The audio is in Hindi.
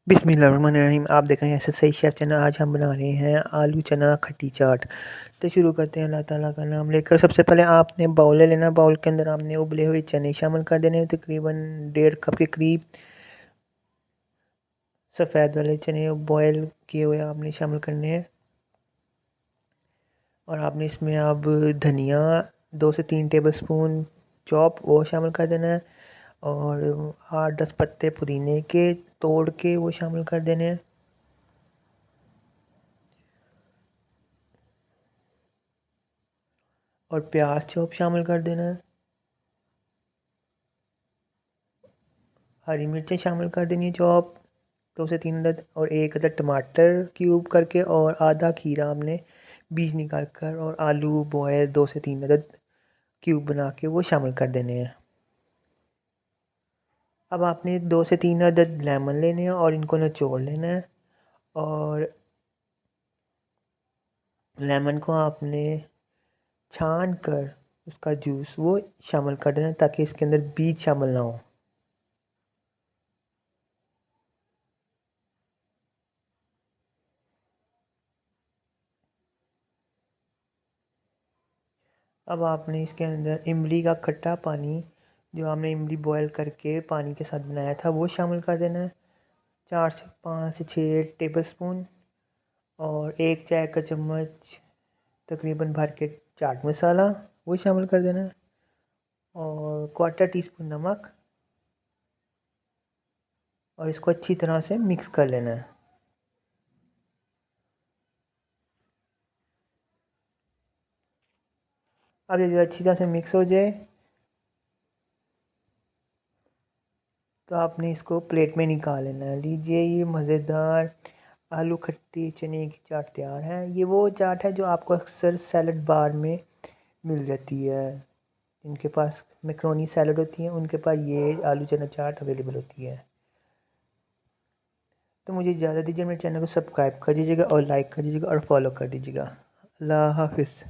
बिस्मिल्लाहिर्रहमानिर्रहीम। आप देख रहे हैं ऐसे सही शेफ़ चैनल। आज हम बना रहे हैं आलू चना खट्टी चाट। तो शुरू करते हैं अल्लाह ताला का नाम लेकर। सबसे पहले आपने बाउल ले लेना। बाउल के अंदर आपने उबले हुए चने शामिल कर देने हैं, तकरीबन 1.5 कप के करीब। सफ़ेद वाले चने बॉयल किए हुए आपने शामिल करने हैं। और आपने इसमें अब धनिया 2 से 3 टेबल स्पून चॉप वो शामिल कर देना है। और 8-10 पत्ते पुदीने के तोड़ के वो शामिल कर देने हैं। और प्याज चॉप शामिल कर देना है। हरी मिर्चें शामिल कर देनी है चॉप 2 से 3 अदद। और 1 अदद टमाटर क्यूब करके और आधा खीरा हमने बीज निकाल कर और आलू बॉयल 2 से 3 अदद क्यूब बना के वो शामिल कर देने हैं। अब आपने 2 से 3 अदद लेमन लेने हैं और इनको निचोड़ लेना है। और लेमन को आपने छान कर उसका जूस वो शामिल कर देना है, ताकि इसके अंदर बीज शामिल ना हो। अब आपने इसके अंदर इमली का खट्टा पानी, जो हमने इमली बॉयल करके पानी के साथ बनाया था, वो शामिल कर देना है। 4 से 5 से 6 टेबल स्पून। और 1 चाय का चम्मच तकरीबन भर के चाट मसाला वो शामिल कर देना है। और क्वार्टर टी स्पून नमक। और इसको अच्छी तरह से मिक्स कर लेना है। अब ये जो अच्छी तरह से मिक्स हो जाए, तो आपने इसको प्लेट में निकाल लेना है। लीजिए, ये मज़ेदार आलू खट्टी चने की चाट तैयार है। ये वो चाट है जो आपको अक्सर सैलड बार में मिल जाती है। जिनके पास मैक्रोनी सैलड होती है, उनके पास ये आलू चना चाट अवेलेबल होती है। तो मुझे इजाज़त दीजिए, मेरे चैनल को सब्सक्राइब कर दीजिएगा और लाइक कर दीजिएगा और फॉलो कर दीजिएगा। अल्लाह हाफ़िज़।